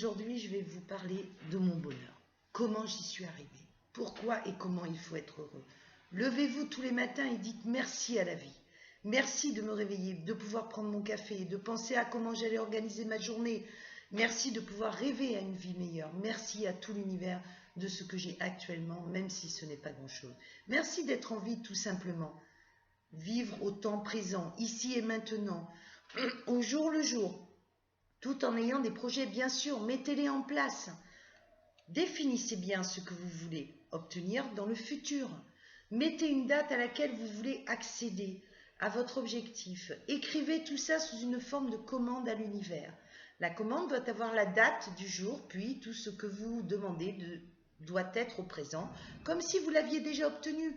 Aujourd'hui, je vais vous parler de mon bonheur. Comment j'y suis arrivée. Pourquoi et comment il faut être heureux. Levez-vous tous les matins et dites merci à la vie. Merci de me réveiller, de pouvoir prendre mon café, de penser à comment j'allais organiser ma journée. Merci de pouvoir rêver à une vie meilleure. Merci à tout l'univers de ce que j'ai actuellement, même si ce n'est pas grand-chose. Merci d'être en vie tout simplement. Vivre au temps présent, ici et maintenant, au jour le jour, tout en ayant des projets, bien sûr, mettez-les en place. Définissez bien ce que vous voulez obtenir dans le futur. Mettez une date à laquelle vous voulez accéder à votre objectif. Écrivez tout ça sous une forme de commande à l'univers. La commande doit avoir la date du jour, puis tout ce que vous demandez doit être au présent, comme si vous l'aviez déjà obtenu.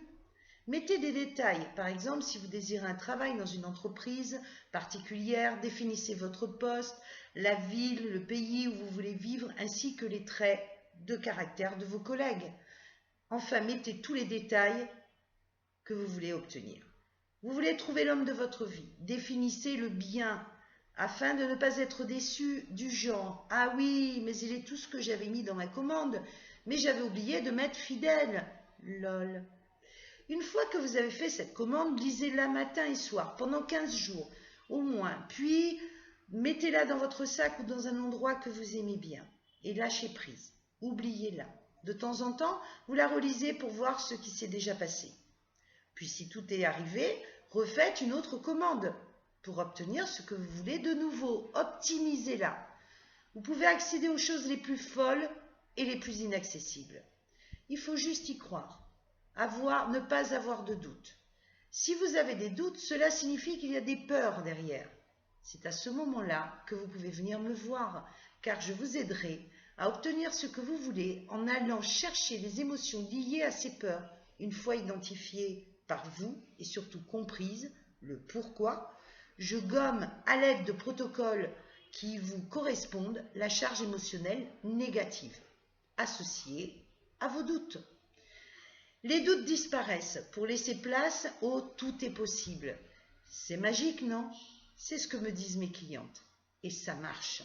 Mettez des détails, par exemple si vous désirez un travail dans une entreprise particulière, définissez votre poste, la ville, le pays où vous voulez vivre, ainsi que les traits de caractère de vos collègues. Enfin, mettez tous les détails que vous voulez obtenir. Vous voulez trouver l'homme de votre vie, définissez le bien, afin de ne pas être déçu du genre « Ah oui, mais il est tout ce que j'avais mis dans ma commande, mais j'avais oublié de mettre fidèle. Lol. » Une fois que vous avez fait cette commande, lisez-la matin et soir, pendant 15 jours au moins, puis mettez-la dans votre sac ou dans un endroit que vous aimez bien et lâchez prise, oubliez-la. De temps en temps, vous la relisez pour voir ce qui s'est déjà passé. Puis si tout est arrivé, refaites une autre commande pour obtenir ce que vous voulez de nouveau, optimisez-la. Vous pouvez accéder aux choses les plus folles et les plus inaccessibles. Il faut juste y croire. Ne pas avoir de doute. Si vous avez des doutes, cela signifie qu'il y a des peurs derrière. C'est à ce moment-là que vous pouvez venir me voir, car je vous aiderai à obtenir ce que vous voulez en allant chercher les émotions liées à ces peurs, une fois identifiées par vous et surtout comprises, le pourquoi. Je gomme à l'aide de protocoles qui vous correspondent la charge émotionnelle négative, associée à vos doutes. Les doutes disparaissent pour laisser place au « tout est possible ». C'est magique, non? C'est ce que me disent mes clientes. Et ça marche.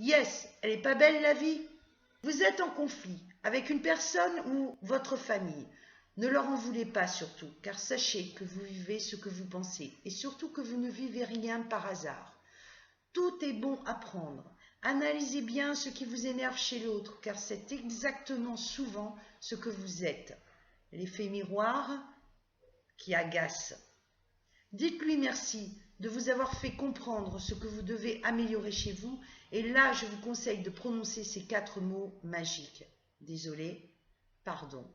Yes, elle n'est pas belle la vie? Vous êtes en conflit avec une personne ou votre famille. Ne leur en voulez pas surtout, car sachez que vous vivez ce que vous pensez et surtout que vous ne vivez rien par hasard. Tout est bon à prendre. Analysez bien ce qui vous énerve chez l'autre, car c'est exactement souvent ce que vous êtes. L'effet miroir qui agace. Dites-lui merci de vous avoir fait comprendre ce que vous devez améliorer chez vous et là je vous conseille de prononcer ces 4 mots magiques. Désolé, pardon,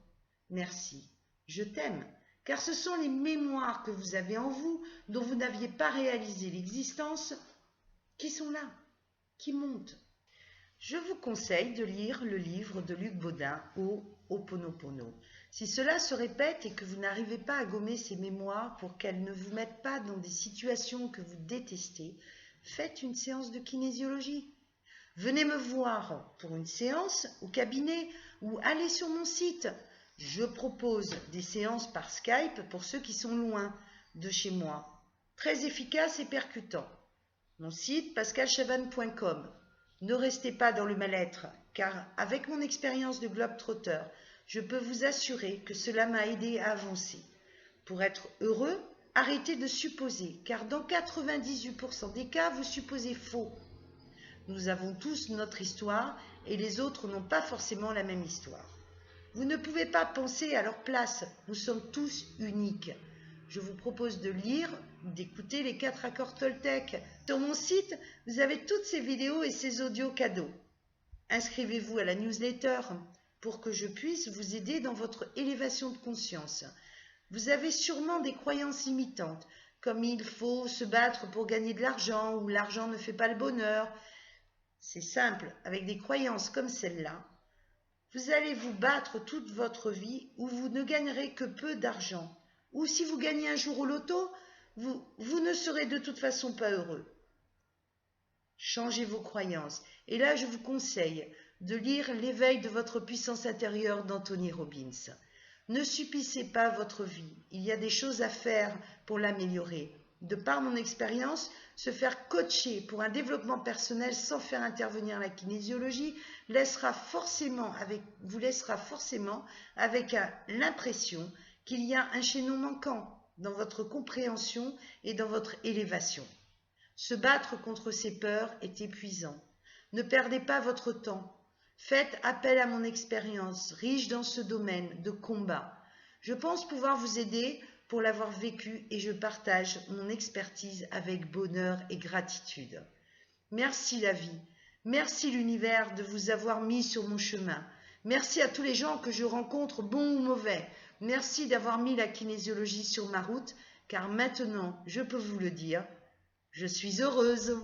merci, je t'aime, car ce sont les mémoires que vous avez en vous dont vous n'aviez pas réalisé l'existence qui sont là, qui montent. Je vous conseille de lire le livre de Luc Baudin, Ho'oponopono. Si cela se répète et que vous n'arrivez pas à gommer ces mémoires pour qu'elles ne vous mettent pas dans des situations que vous détestez, faites une séance de kinésiologie. Venez me voir pour une séance au cabinet ou allez sur mon site. Je propose des séances par Skype pour ceux qui sont loin de chez moi. Très efficace et percutant. Mon site pascalchavannes.com. Ne restez pas dans le mal-être, car avec mon expérience de globe-trotter, je peux vous assurer que cela m'a aidé à avancer. Pour être heureux, arrêtez de supposer, car dans 98% des cas, vous supposez faux. Nous avons tous notre histoire et les autres n'ont pas forcément la même histoire. Vous ne pouvez pas penser à leur place, nous sommes tous uniques. Je vous propose de lire ou d'écouter les 4 accords Toltec. Sur mon site, vous avez toutes ces vidéos et ces audios cadeaux. Inscrivez-vous à la newsletter pour que je puisse vous aider dans votre élévation de conscience. Vous avez sûrement des croyances limitantes, comme il faut se battre pour gagner de l'argent ou l'argent ne fait pas le bonheur. C'est simple, avec des croyances comme celle-là, vous allez vous battre toute votre vie où vous ne gagnerez que peu d'argent. Ou si vous gagnez un jour au loto, vous ne serez de toute façon pas heureux. Changez vos croyances. Et là, je vous conseille de lire L'éveil de votre puissance intérieure d'Anthony Robbins. Ne subissez pas votre vie. Il y a des choses à faire pour l'améliorer. de par mon expérience, se faire coacher pour un développement personnel sans faire intervenir la kinésiologie vous laissera forcément avec l'impression qu'il y a un chaînon manquant dans votre compréhension et dans votre élévation. Se battre contre ces peurs est épuisant. Ne perdez pas votre temps. Faites appel à mon expérience, riche dans ce domaine de combat. Je pense pouvoir vous aider pour l'avoir vécu et je partage mon expertise avec bonheur et gratitude. Merci la vie, merci l'univers de vous avoir mis sur mon chemin. Merci à tous les gens que je rencontre, bons ou mauvais. Merci d'avoir mis la kinésiologie sur ma route, car maintenant, je peux vous le dire, je suis heureuse.